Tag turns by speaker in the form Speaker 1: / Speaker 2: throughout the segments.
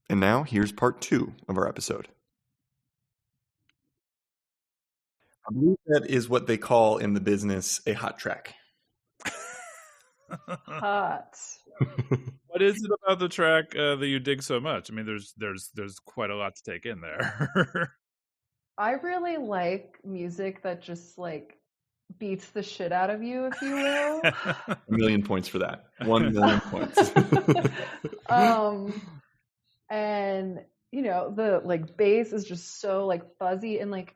Speaker 1: And now here's part 2 of our episode. I believe that is what they call in the business a hot track.
Speaker 2: Hot.
Speaker 3: What is it about the track that you dig so much? I mean, there's quite a lot to take in there.
Speaker 2: I really like music that just like beats the shit out of you, if you will.
Speaker 1: 1,000,000 points for that. 1,000,000 points.
Speaker 2: And you know, the like bass is just so like fuzzy and like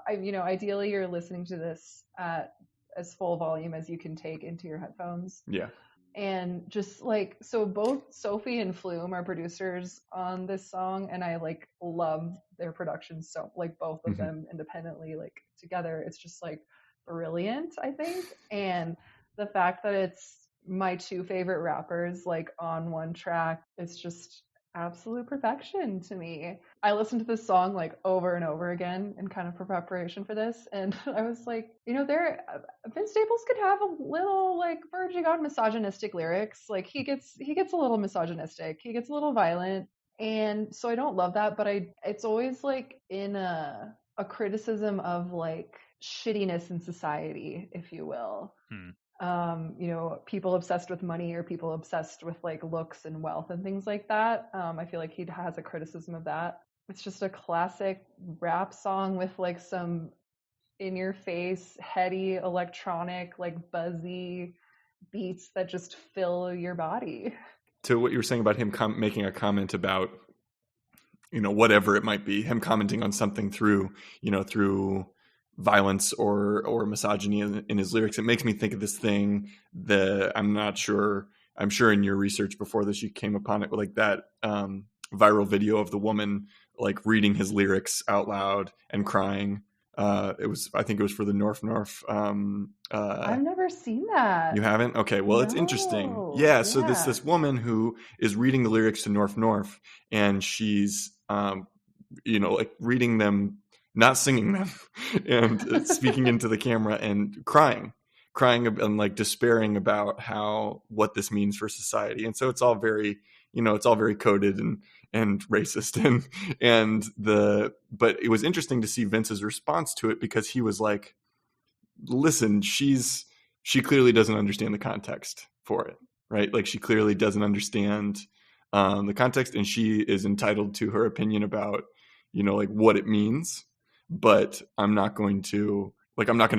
Speaker 2: ideally you're listening to this at as full volume as you can take into your headphones.
Speaker 1: Yeah.
Speaker 2: And just like, so both Sophie and Flume are producers on this song, and I like love their production. So like both of them independently, like together, it's just like brilliant, I think. And the fact that it's my two favorite rappers like on one track, it's just absolute perfection to me. I listened to this song like over and over again in kind of preparation for this, and I was like, you know, Vince Staples could have a little like verging on misogynistic lyrics. Like he gets a little misogynistic, he gets a little violent, and so I don't love that, but it's always like in a criticism of like shittiness in society, if you will. You know, people obsessed with money or people obsessed with like looks and wealth and things like that. I feel like he has a criticism of that. It's just a classic rap song with like some in your face, heady, electronic, like buzzy beats that just fill your body.
Speaker 1: To what you were saying about him making a comment about, you know, whatever it might be, him commenting on something through violence or misogyny in his lyrics, it makes me think of this thing that I'm sure in your research before this you came upon it, like that viral video of the woman like reading his lyrics out loud and crying. I think it was for the North.
Speaker 2: I've never seen that.
Speaker 1: You haven't? Okay, well, It's interesting. Yeah, so this woman who is reading the lyrics to North, and she's like reading them, not singing them, and speaking into the camera and crying and like despairing about what this means for society. And so it's all very coded and racist but it was interesting to see Vince's response to it, because he was like, listen, she clearly doesn't understand the context for it, right? Like she clearly doesn't understand the context, and she is entitled to her opinion about, like what it means. But I'm not going to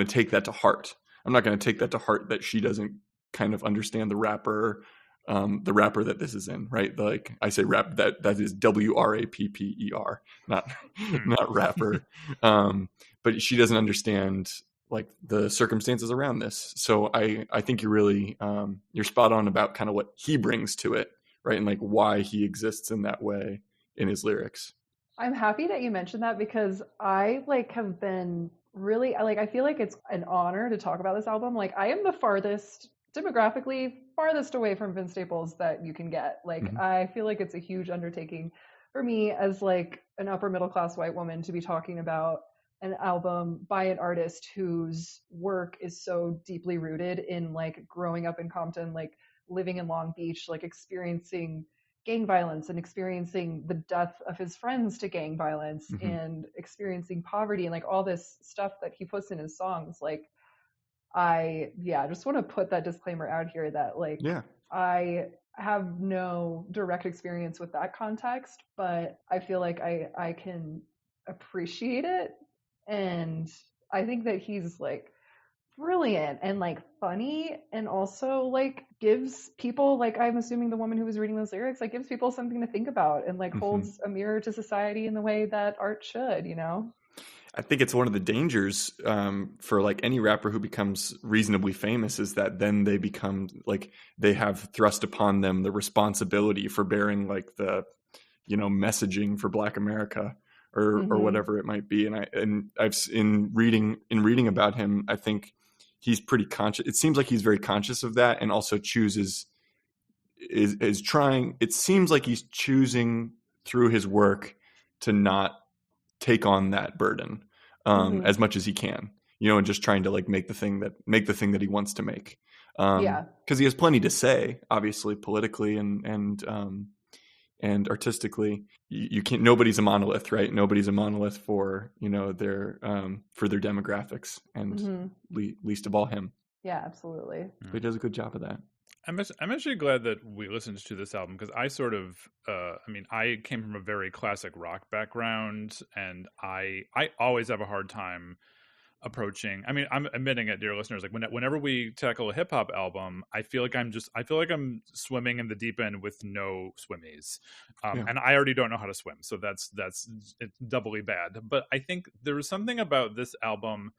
Speaker 1: take that to heart. I'm not going to take that to heart that she doesn't kind of understand the rapper that this is in, right? Like I say rap, that is WRAPPER, not rapper. But she doesn't understand like the circumstances around this. So I think you're really, you're spot on about kind of what he brings to it, right? And like why he exists in that way in his lyrics.
Speaker 2: I'm happy that you mentioned that, because I like have been really like, I feel like it's an honor to talk about this album. Like I am the demographically farthest away from Vince Staples that you can get. Like I feel like it's a huge undertaking for me as like an upper middle class white woman to be talking about an album by an artist whose work is so deeply rooted in like growing up in Compton, like living in Long Beach, like experiencing gang violence and experiencing the death of his friends to gang violence and experiencing poverty and like all this stuff that he puts in his songs. Like I just want to put that disclaimer out here that like I have no direct experience with that context, but I feel like I can appreciate it. And I think that he's like brilliant and like funny, and also like gives people, like I'm assuming the woman who was reading those lyrics, like gives people something to think about and like holds a mirror to society in the way that art should, I
Speaker 1: think it's one of the dangers for like any rapper who becomes reasonably famous, is that then they become like, they have thrust upon them the responsibility for bearing like the, messaging for Black America or whatever it might be. And I've in reading about him, I think he's pretty conscious. It seems like he's very conscious of that, and also is trying. It seems like he's choosing through his work to not take on that burden as much as he can, and just trying to like make the thing that he wants to make. Because he has plenty to say, obviously politically, and and artistically. You can't. Nobody's a monolith, right? Nobody's a monolith for their demographics, and least of all him.
Speaker 2: Yeah, absolutely.
Speaker 1: But he does a good job of that.
Speaker 3: I'm actually glad that we listened to this album, because I sort of, I came from a very classic rock background, and I always have a hard time approaching. I mean, I'm admitting it, dear listeners. Like whenever we tackle a hip hop album, I feel like I'm swimming in the deep end with no swimmies, and I already don't know how to swim, so that's it's doubly bad. But I think there was something about this album.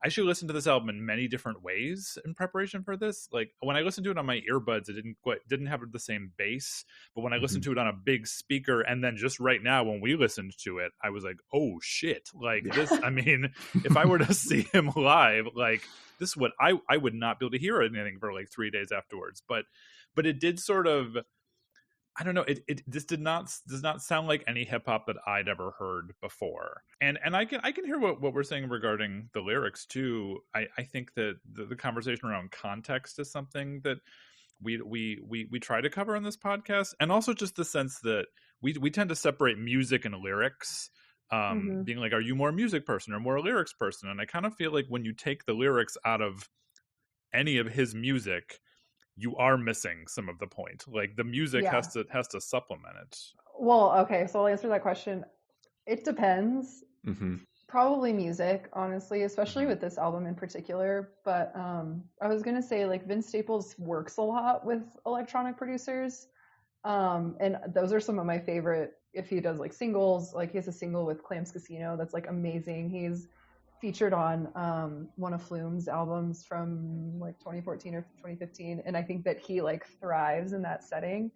Speaker 3: I actually listened to this album in many different ways in preparation for this. Like when I listened to it on my earbuds, it didn't have the same bass. But when I listened to it on a big speaker, and then just right now when we listened to it, I was like, "Oh shit!" Like this. I mean, if I were to see him live, like this would I would not be able to hear anything for like 3 days afterwards. But it did sort of. I don't know. This does not sound like any hip hop that I'd ever heard before, and I can hear what we're saying regarding the lyrics too. I think that the conversation around context is something that we try to cover on this podcast, and also just the sense that we tend to separate music and lyrics, being like, are you more a music person or more a lyrics person? And I kind of feel like when you take the lyrics out of any of his music, you are missing some of the point. Like the music has to supplement it.
Speaker 2: Well, okay, so I'll answer that question. It depends. Probably music, honestly, especially with this album in particular. But I was gonna say, like, Vince Staples works a lot with electronic producers, and those are some of my favorite. If he does like singles, like he has a single with Clams Casino that's like amazing. He's featured on one of Flume's albums from like 2014 or 2015, and I think that he like thrives in that setting,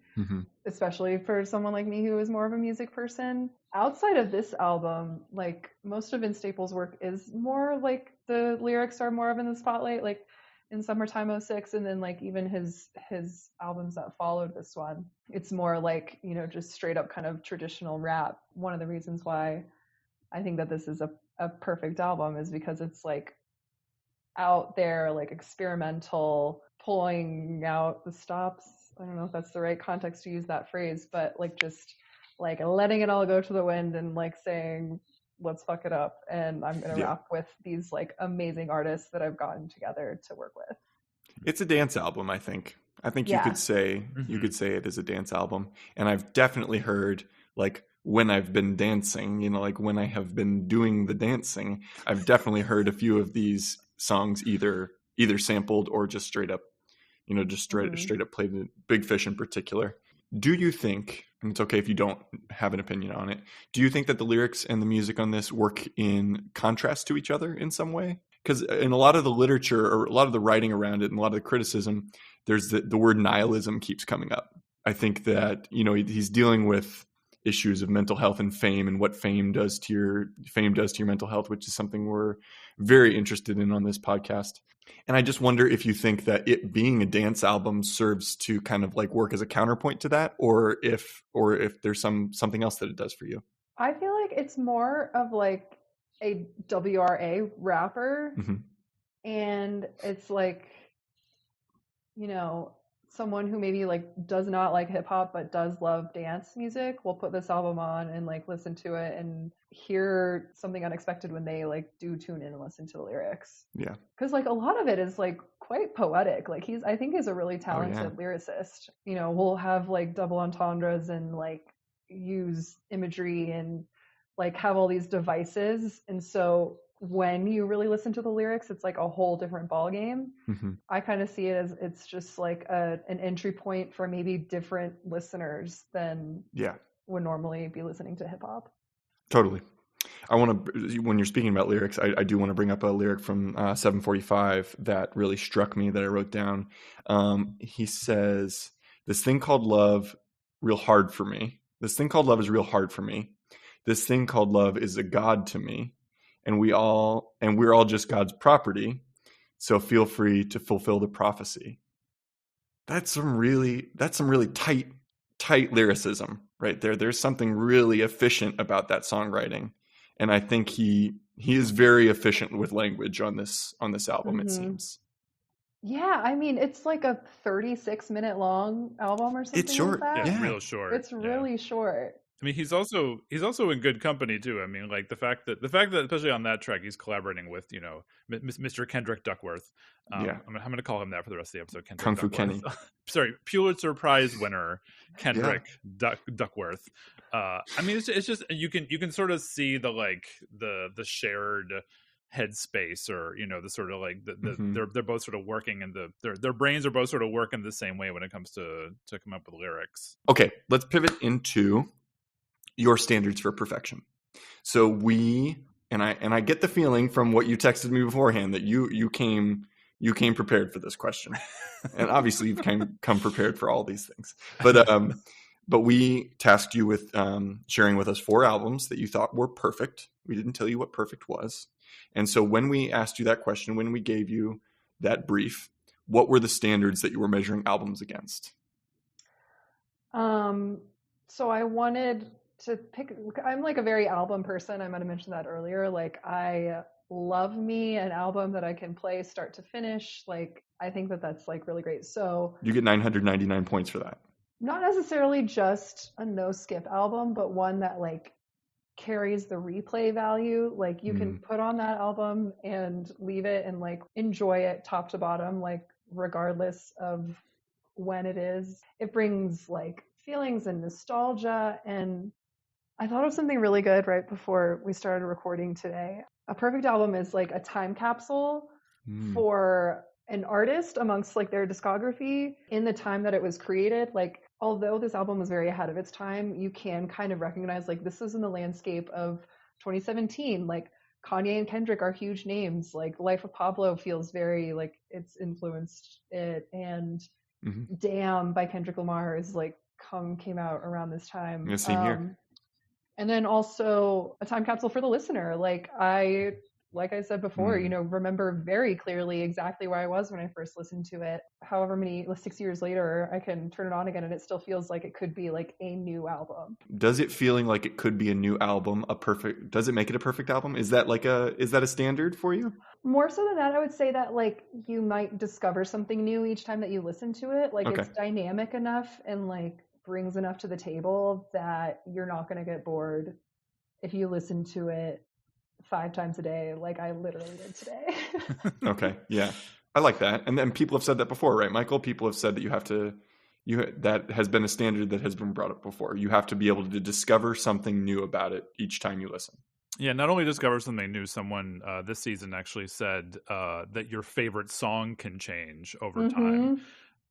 Speaker 2: especially for someone like me who is more of a music person. Outside of this album, like most of Vince Staples' work is more like the lyrics are more of in the spotlight, like in Summertime '06, and then like even his albums that followed this one, it's more like, just straight up kind of traditional rap. One of the reasons why I think that this is a perfect album is because it's like out there, like experimental, pulling out the stops. I don't know if that's the right context to use that phrase, but like just like letting it all go to the wind and like saying, let's fuck it up. And I'm going to rap with these like amazing artists that I've gotten together to work with.
Speaker 1: It's a dance album, I think. You could say it is a dance album. And I've definitely heard like when I've been dancing, like when I have been doing the dancing, I've definitely heard a few of these songs either sampled or just straight up, straight up played in Big Fish in particular. Do you think, and it's okay if you don't have an opinion on it, do you think that the lyrics and the music on this work in contrast to each other in some way? Because in a lot of the literature or a lot of the writing around it and a lot of the criticism, there's the word nihilism keeps coming up. I think that, he's dealing with issues of mental health and fame, and what fame does to your mental health, which is something we're very interested in on this podcast. And I just wonder if you think that it being a dance album serves to kind of like work as a counterpoint to that, or if there's something else that it does for you.
Speaker 2: I feel like it's more of like a WRA rapper, and it's like, someone who maybe like does not like hip hop but does love dance music will put this album on and like listen to it and hear something unexpected when they like do tune in and listen to the lyrics. Yeah. Because like a lot of it is like quite poetic. Like I think he's a really talented lyricist. We'll have like double entendres and like use imagery and like have all these devices. And so when you really listen to the lyrics, it's like a whole different ballgame. I kind of see it as it's just like an entry point for maybe different listeners than would normally be listening to hip hop.
Speaker 1: Totally. I want to, when you're speaking about lyrics, I do want to bring up a lyric from 745 that really struck me that I wrote down. He says, "This thing called love, real hard for me. This thing called love is real hard for me. This thing called love is a god to me. And we're all just God's property. So feel free to fulfill the prophecy." That's some really tight lyricism right there. There's something really efficient about that songwriting. And I think he is very efficient with language on this album, it seems.
Speaker 2: Yeah, I mean, it's like a 36-minute long album or
Speaker 1: It's
Speaker 2: something like
Speaker 1: short.
Speaker 2: that.
Speaker 3: Yeah,
Speaker 1: Yeah.
Speaker 3: real short.
Speaker 2: It's
Speaker 3: Yeah.
Speaker 2: really short.
Speaker 3: I mean, he's also in good company too. I mean, like the fact that especially on that track he's collaborating with Mr. Kendrick Duckworth.
Speaker 1: Yeah.
Speaker 3: I'm gonna call him that for the rest of the episode. Kendrick
Speaker 1: Kung Fu
Speaker 3: Duckworth.
Speaker 1: Kenny.
Speaker 3: Sorry, Pulitzer Prize winner
Speaker 1: Yeah.
Speaker 3: Kendrick Duckworth. I mean, it's just you can sort of see the shared headspace, or the sort of like
Speaker 1: Mhm.
Speaker 3: they're both sort of working, and their brains are both sort of working the same way when it comes to come up with lyrics.
Speaker 1: Okay, let's pivot into your standards for perfection. So I get the feeling from what you texted me beforehand that you came prepared for this question, and obviously you've come prepared for all these things. But we tasked you with sharing with us 4 albums that you thought were perfect. We didn't tell you what perfect was, and so when we asked you that question, when we gave you that brief, what were the standards that you were measuring albums against?
Speaker 2: So I wanted to pick, I'm like a very album person. I might have mentioned that earlier. Like I love me an album that I can play start to finish. Like I think that that's like really great. So
Speaker 1: You get 999 points for that.
Speaker 2: not necessarily just a no skip album, but one that like carries the replay value. Like you can put on that album and leave it and like enjoy it top to bottom, like regardless of when it is. It brings like feelings and nostalgia. And I thought of something really good right before we started recording today. A perfect album is like a time capsule for an artist amongst like their discography in the time that it was created. Like although this album was very ahead of its time, you can kind of recognize like this is in the landscape of 2017. Like Kanye and Kendrick are huge names. Like Life of Pablo feels very like it's influenced it, and Damn by Kendrick Lamar is like came out around this time.
Speaker 1: Yeah, same here.
Speaker 2: And then also a time capsule for the listener. Like I said before, remember very clearly exactly where I was when I first listened to it. However many 6 years later, I can turn it on again and it still feels like it could be like a new album.
Speaker 1: Does it feeling like it could be a new album does it make it a perfect album? Is that a standard for you?
Speaker 2: More so than that, I would say that like you might discover something new each time that you listen to it. Like it's dynamic enough and like brings enough to the table that you're not going to get bored if you listen to it 5 times a day, like I literally did today.
Speaker 1: Okay, yeah, I like that. And then people have said that before, right, Michael? People have said that that has been a standard that has been brought up before. You have to be able to discover something new about it each time you listen.
Speaker 3: Yeah, not only discover something new, someone this season actually said that your favorite song can change over time.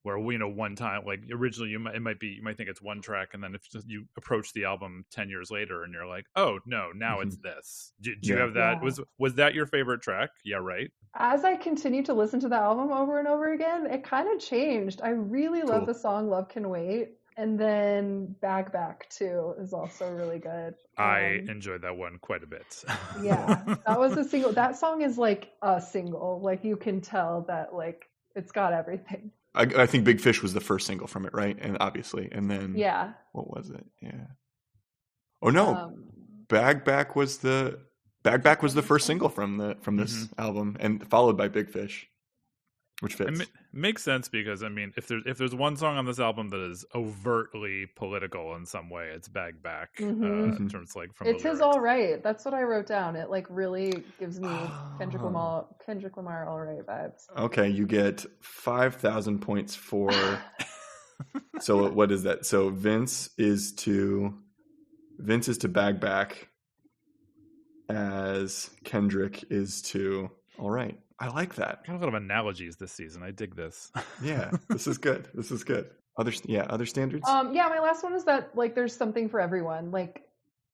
Speaker 3: Where one time, like originally, you might think it's one track, and then if you approach the album 10 years later, and you're like, oh no, now it's this. Do you have that? Yeah. Was that your favorite track? Yeah, right.
Speaker 2: As I continued to listen to the album over and over again, it kind of changed. I really love the song "Love Can Wait," and then "Bag Back" too is also really good.
Speaker 3: I enjoyed that one quite a bit.
Speaker 2: Yeah, that was a single. That song is like a single. Like you can tell that like it's got everything.
Speaker 1: I think Big Fish was the first single from it, right? And obviously, and then what was it? Yeah. Oh no, Bag Back was the first single from this album, and followed by Big Fish, which fits.
Speaker 3: It makes sense because I mean, if there's one song on this album that is overtly political in some way, it's Bag Back. In terms like from
Speaker 2: it's his All Right. That's what I wrote down. It like really gives me Kendrick Lamar All Right vibes.
Speaker 1: Okay, you get 5,000 points for. So what is that? So Vince is to Bag Back, as Kendrick is to All Right. I like that.
Speaker 3: Got a lot of analogies this season. I dig this.
Speaker 1: Yeah, this is good. This is good. Other standards?
Speaker 2: Yeah, my last one is that like there's something for everyone. Like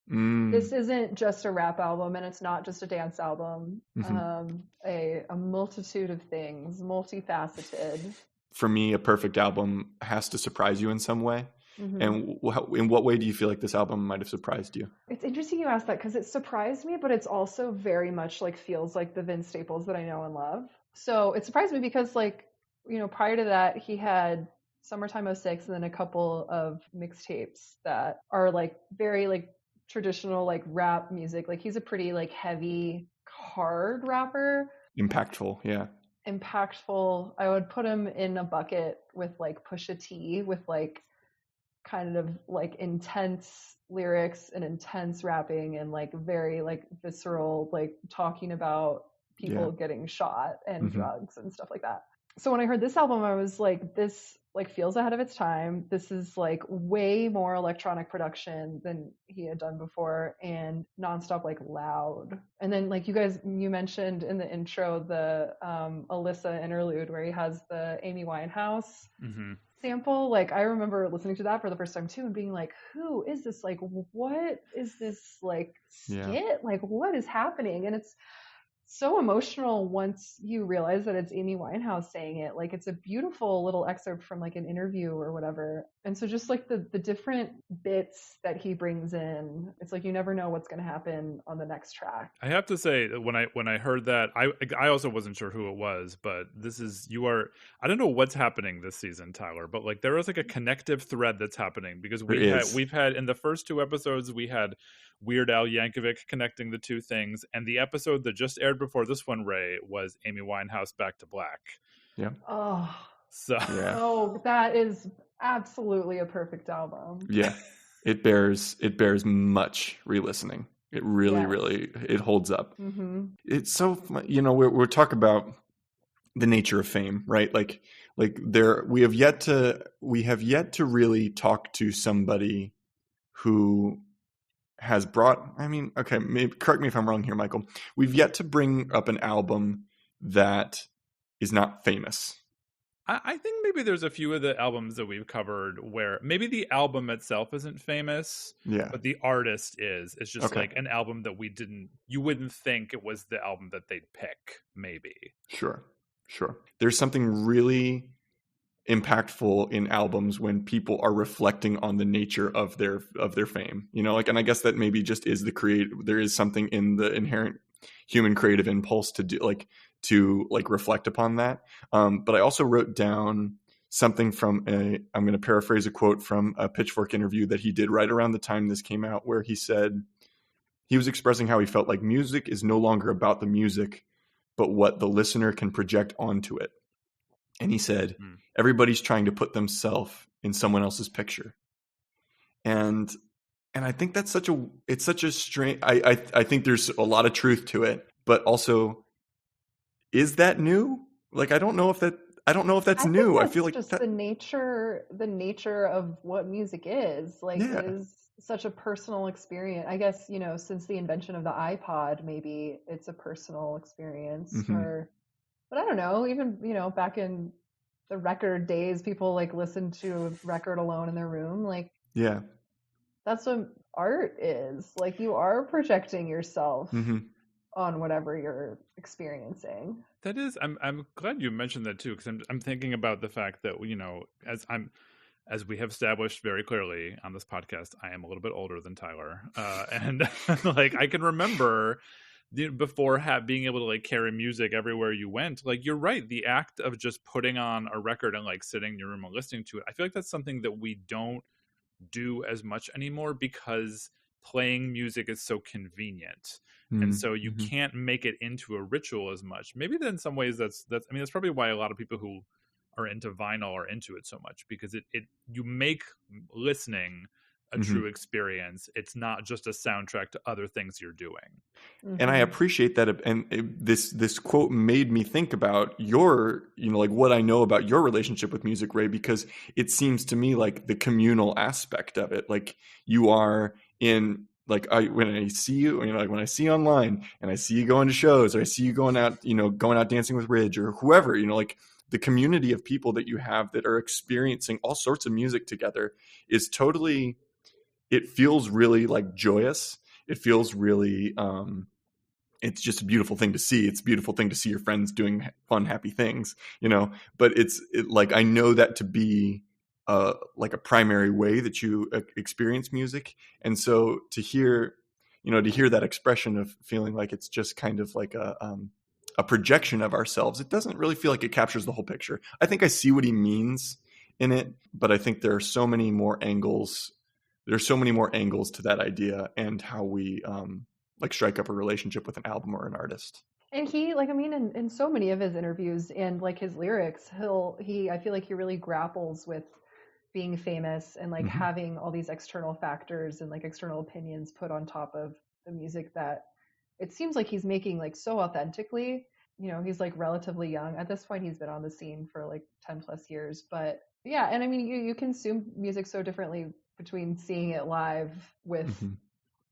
Speaker 2: this isn't just a rap album and it's not just a dance album. A multitude of things, multifaceted.
Speaker 1: For me, a perfect album has to surprise you in some way. And in what way do you feel like this album might have surprised you?
Speaker 2: It's interesting you asked that because it surprised me, but it's also very much like feels like the Vince Staples that I know and love. So it surprised me because like, prior to that, he had Summertime '06 and then a couple of mixtapes that are like very like traditional like rap music. Like he's a pretty like heavy, hard rapper.
Speaker 1: Impactful, yeah.
Speaker 2: impactful. I would put him in a bucket with like Pusha T, with like kind of like intense lyrics and intense rapping and like very like visceral, like talking about people getting shot and drugs and stuff like that. So when I heard this album, I was like, this like feels ahead of its time. This is like way more electronic production than he had done before, and nonstop like loud. And then like you mentioned in the intro the Alyssa interlude where he has the Amy Winehouse sample. Like I remember listening to that for the first time too and being like, who is this? Like, what is this like skit? Like, what is happening? And it's so emotional once you realize that it's Amy Winehouse saying it. Like it's a beautiful little excerpt from like an interview or whatever. And so just like the different bits that he brings in, it's like you never know what's going to happen on the next track.
Speaker 3: I have to say that when I heard that, I also wasn't sure who it was, but I don't know what's happening this season, Tyler, but like there is like a connective thread that's happening because we've had in the first 2 episodes we had Weird Al Yankovic connecting the 2 things, and the episode that just aired before this one, Rae, was Amy Winehouse Back to Black.
Speaker 1: Yeah.
Speaker 2: Oh.
Speaker 3: So.
Speaker 1: Yeah.
Speaker 2: Oh, that is absolutely a perfect album.
Speaker 1: Yeah. It bears much re-listening. It really it holds up. It's so, we're talking about the nature of fame, right? Like we have yet to really talk to somebody who has brought, maybe correct me if I'm wrong here, Michael. We've yet to bring up an album that is not famous.
Speaker 3: I think maybe there's a few of the albums that we've covered where maybe the album itself isn't famous, but the artist is. It's just like an album that you wouldn't think it was the album that they'd pick, maybe.
Speaker 1: Sure. There's something really impactful in albums when people are reflecting on the nature of their fame, and I guess that maybe just is there is something in the inherent human creative impulse to do to reflect upon that. But I also wrote down something from I'm going to paraphrase a quote from a Pitchfork interview that he did right around the time this came out, where he said he was expressing how he felt like music is no longer about the music, but what the listener can project onto it. And he said, everybody's trying to put themselves in someone else's picture. And I think that's such a strange, I think there's a lot of truth to it, but also, is that new? Like, I don't know if that's new. I feel like
Speaker 2: just the nature of what music is. Like, it is such a personal experience. I guess, since the invention of the iPod, maybe it's a personal experience but I don't know, even, back in the record days, people like listened to a record alone in their room. Like, that's what art is. Like, you are projecting yourself on whatever you're experiencing.
Speaker 3: That is, I'm glad you mentioned that too, because I'm thinking about the fact that, as we have established very clearly on this podcast, I am a little bit older than Tyler. And like, I can remember before being able to like carry music everywhere you went. Like, you're right, the act of just putting on a record and like sitting in your room and listening to it, I feel like that's something that we don't do as much anymore because playing music is so convenient. And so you can't make it into a ritual as much. Maybe in some ways that's probably why a lot of people who are into vinyl are into it so much, because you make listening a true experience. It's not just a soundtrack to other things you're doing.
Speaker 1: And I appreciate that. And this quote made me think about your, like what I know about your relationship with music, Rae, because it seems to me like the communal aspect of it. Like, you are in, like, when I see you, like when I see you online and I see you going to shows, or I see you going out dancing with Ridge or whoever, like the community of people that you have that are experiencing all sorts of music together is totally, it feels really like joyous. It feels really, it's just a beautiful thing to see. It's a beautiful thing to see your friends doing fun, happy things, but like, I know that to be like a primary way that you experience music. And so to hear that expression of feeling like it's just kind of like a projection of ourselves, it doesn't really feel like it captures the whole picture. I think I see what he means in it, but I think there are so many more angles. There's so many more angles to that idea and how we like strike up a relationship with an album or an artist.
Speaker 2: And he, like, I mean, in so many of his interviews and like his lyrics, I feel like he really grapples with being famous and like
Speaker 1: Mhm.
Speaker 2: having all these external factors and like external opinions put on top of the music that it seems like he's making like so authentically. You know, he's like relatively young. At this point, he's been on the scene for like 10 plus years. But yeah, and I mean, you consume music so differently between seeing it live with
Speaker 1: Mhm.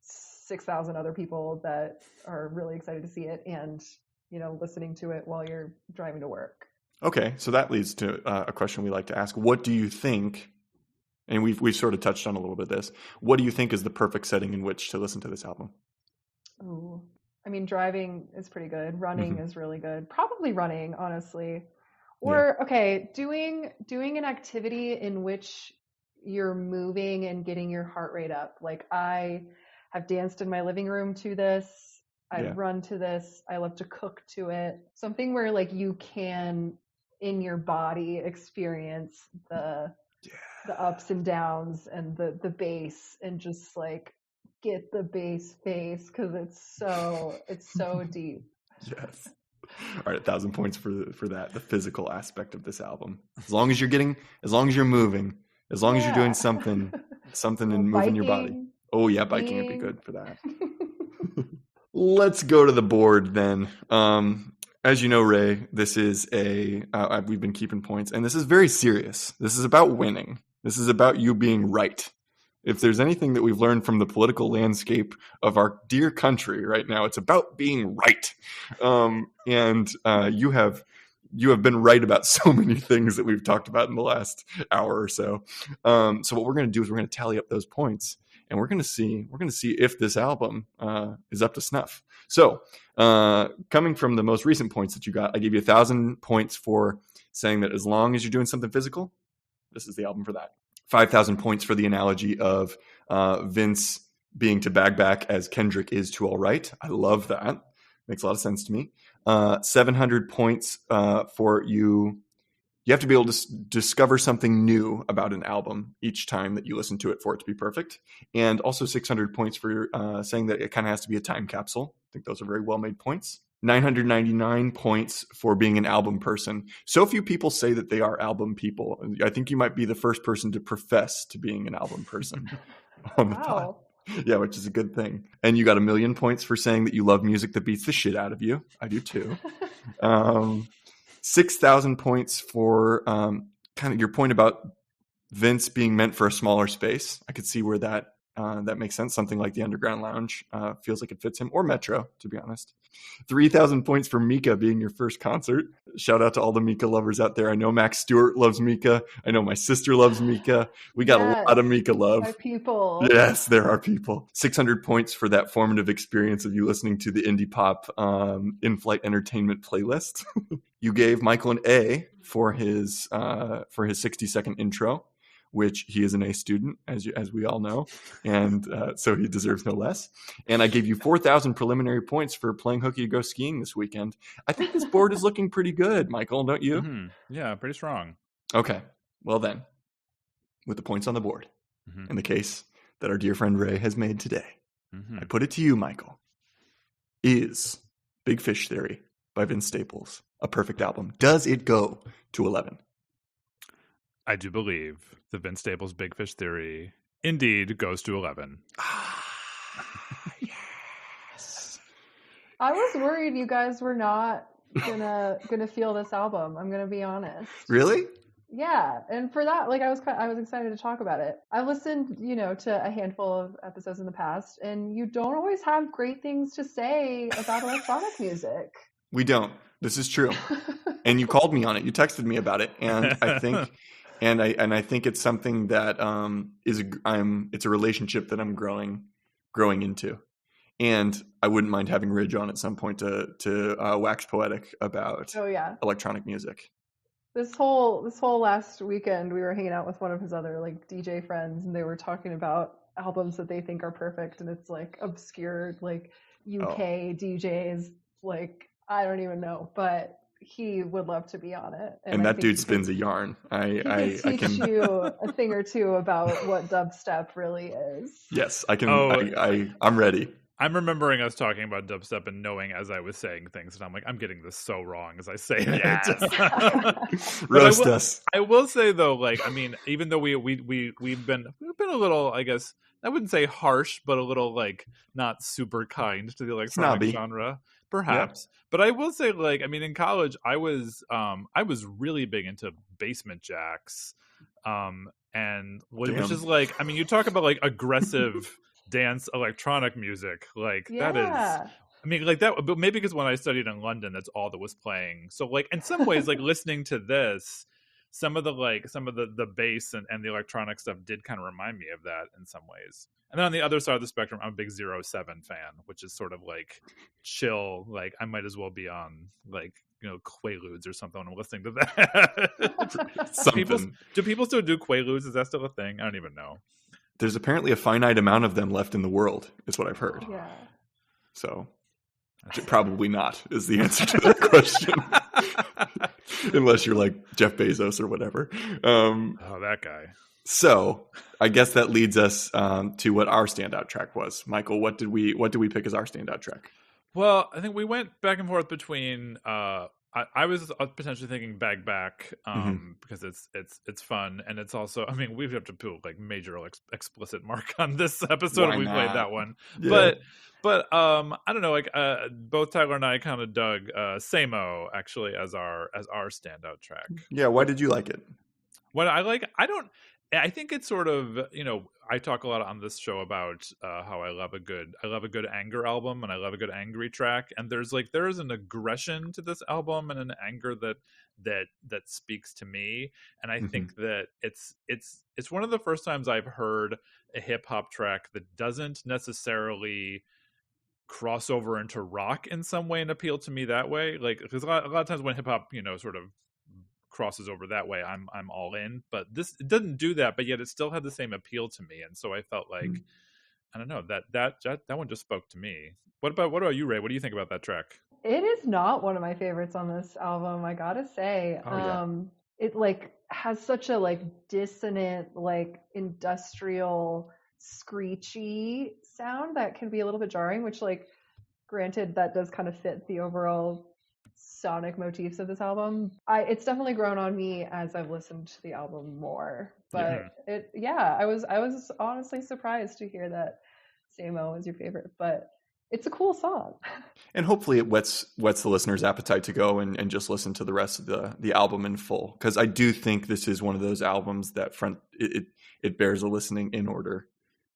Speaker 2: 6,000 other people that are really excited to see it and, you know, listening to it while you're driving to work.
Speaker 1: Okay, so that leads to a question we like to ask. What do you think, and we've sort of touched on a little bit of this, what do you think is the perfect setting in which to listen to this album?
Speaker 2: Ooh. I mean, driving is pretty good. Running
Speaker 1: Mhm.
Speaker 2: is really good. Probably running, honestly.
Speaker 1: Yeah.
Speaker 2: Or okay, doing an activity in which you're moving and getting your heart rate up. Like I have danced in my living room to this. I
Speaker 1: Yeah.
Speaker 2: run to this. I love to cook to it. Something where like you can in your body experience the ups and downs and the bass and just like get the bass face because it's so deep.
Speaker 1: Yes. All right, 1,000 points for that, the physical aspect of this album. As long as you're moving, as long as you're doing something and moving your body.
Speaker 2: Biking,
Speaker 1: Oh yeah, biking would be
Speaker 2: skiing.
Speaker 1: good for that. Let's go to the board then. As you know, Ray, this is we've been keeping points, and this is very serious. This is about winning. This is about you being right. If there's anything that we've learned from the political landscape of our dear country right now, it's about being right. And you have been right about so many things that we've talked about in the last hour or so. So what we're going to do is we're going to tally up those points, and we're going to see if this album is up to snuff. So coming from the most recent points that you got, I gave you 1,000 points for saying that as long as you're doing something physical, this is the album for that. 5,000 points for the analogy of Vince being to Bag Back as Kendrick is to All Right. I love that. Makes a lot of sense to me. 700 points for you. You have to be able to discover something new about an album each time that you listen to it for it to be perfect. And also 600 points for saying that it kind of has to be a time capsule. I think those are very well-made points. 999 points for being an album person. So few people say that they are album people. I think you might be the first person to profess to being an album person on the pod.
Speaker 2: Wow.
Speaker 1: Yeah, which is a good thing. And you got 1,000,000 points for saying that you love music that beats the shit out of you. I do too. 6,000 points for kind of your point about Vince being meant for a smaller space. I could see where that makes sense. Something like the Underground Lounge feels like it fits him, or Metro, to be honest. 3,000 points for Mika being your first concert. Shout out to all the Mika lovers out there. I know Max Stewart loves Mika. I know my sister loves Mika. We got a lot of Mika love.
Speaker 2: My people.
Speaker 1: Yes, there are people. 600 points for that formative experience of you listening to the indie pop in-flight entertainment playlist. You gave Michael an A for his 60-second intro, which he is an A student, as we all know, and so he deserves no less. And I gave you 4,000 preliminary points for playing hooky to go skiing this weekend. I think this board is looking pretty good, Michael, don't you?
Speaker 3: Mm-hmm. Yeah, pretty strong.
Speaker 1: Okay, well then, with the points on the board, in the case that our dear friend Ray has made today, I put it to you, Michael. Is Big Fish Theory by Vince Staples a perfect album? Does it go to 11?
Speaker 3: I do believe the Vince Staples Big Fish Theory indeed goes to 11.
Speaker 1: Yes.
Speaker 2: I was worried you guys were not gonna feel this album. I'm gonna be honest.
Speaker 1: Really?
Speaker 2: Yeah, and for that, like I was excited to talk about it. I listened, to a handful of episodes in the past, and you don't always have great things to say about electronic music.
Speaker 1: We don't. This is true. And you called me on it. You texted me about it, and I think, I think it's something that it's a relationship that I'm growing into, and I wouldn't mind having Ridge on at some point to wax poetic about electronic music.
Speaker 2: This whole last weekend, we were hanging out with one of his other like DJ friends, and they were talking about albums that they think are perfect, and it's like obscure like UK DJs, like I don't even know, but he would love to be on it.
Speaker 1: And that dude spins a yarn.
Speaker 2: I can teach you a thing or two about what dubstep really is.
Speaker 1: Yes, I can. I'm ready.
Speaker 3: I'm remembering us talking about dubstep and knowing as I was saying things, and I'm like, I'm getting this so wrong as I say it.
Speaker 1: Yes. Roast us.
Speaker 3: I will say though, like, I mean, even though we've been a little, I guess, I wouldn't say harsh, but a little like not super kind to the electronic
Speaker 1: Snobby.
Speaker 3: genre, perhaps. Yeah. But I will say, like, I mean, in college, I was really big into basement jacks, and which is like, I mean, you talk about like aggressive dance electronic music, like that is, I mean, like that, but maybe because when I studied in London, that's all that was playing. So like in some ways, like listening to this, some of the bass and the electronic stuff did kind of remind me of that in some ways. And then on the other side of the spectrum, I'm a big 07 fan, which is sort of like chill, like I might as well be on like, you know, Quaaludes or something when I'm listening to that. Do people still do Quaaludes? Is that still a thing? I don't even know.
Speaker 1: There's apparently a finite amount of them left in the world, is what I've heard.
Speaker 2: Yeah.
Speaker 1: So, probably not is the answer to that question. Unless you're like Jeff Bezos or whatever.
Speaker 3: Oh, that guy.
Speaker 1: So, I guess that leads us to what our standout track was. Michael, what did we pick as our standout track?
Speaker 3: Well, I think we went back and forth between I was potentially thinking Bag Back because it's fun, and it's also, I mean, we have to put like major explicit mark on this episode if we played that one. Yeah. But I don't know, like both Tyler and I kind of dug Samo actually as our standout track.
Speaker 1: Yeah, why did you like it?
Speaker 3: What I think it's sort of, you know, I talk a lot on this show about how I love a good anger album, and I love a good angry track. And there is an aggression to this album and an anger that speaks to me. And I think that it's one of the first times I've heard a hip hop track that doesn't necessarily cross over into rock in some way and appeal to me that way. Like, because a lot of times when hip hop, you know, sort of crosses over that way, I'm all in, but this, it doesn't do that, but yet it still had the same appeal to me. And so I felt like I don't know, that one just spoke to me. What about you, Rae? What do you think about that track?
Speaker 2: It is not one of my favorites on this album, I gotta say. It like has such a like dissonant, like industrial screechy sound that can be a little bit jarring, which, like, granted, that does kind of fit the overall sonic motifs of this album. It's definitely grown on me as I've listened to the album more. But I was honestly surprised to hear that Samo was your favorite, but it's a cool song.
Speaker 1: And hopefully it whets the listener's appetite to go and just listen to the rest of the album in full. Because I do think this is one of those albums that it bears a listening in order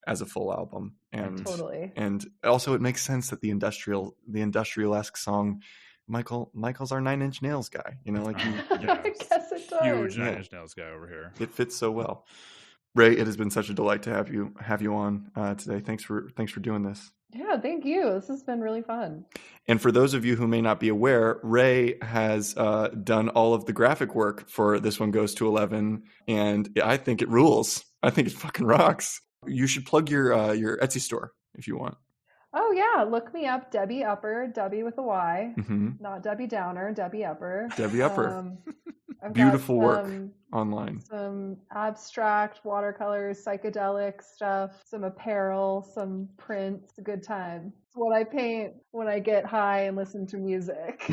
Speaker 1: as a full album. And
Speaker 2: totally.
Speaker 1: And also it makes sense that the industrial-esque song, Michael's our Nine Inch Nails guy, you know, like
Speaker 2: I guess it does.
Speaker 3: Huge Nine Inch Nails guy over here.
Speaker 1: It fits so well. Rae, it has been such a delight to have you on today. Thanks for doing this.
Speaker 2: Yeah, thank you. This has been really fun.
Speaker 1: And for those of you who may not be aware, Rae has done all of the graphic work for This One Goes to 11, and I think it rules. I think it fucking rocks. You should plug your Etsy store if you want.
Speaker 2: Oh yeah, look me up, Debbie Upper, Debbie with a Y, not Debbie Downer, Debbie Upper.
Speaker 1: Debbie Upper. Beautiful work online. Some
Speaker 2: abstract watercolors, psychedelic stuff, some apparel, some prints. It's a good time. It's what I paint when I get high and listen to music.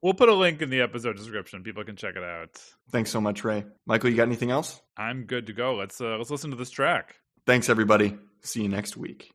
Speaker 3: We'll put a link in the episode description. People can check it out.
Speaker 1: Thanks so much, Rae. Michael, you got anything else?
Speaker 3: I'm good to go. Let's listen to this track.
Speaker 1: Thanks, everybody. See you next week.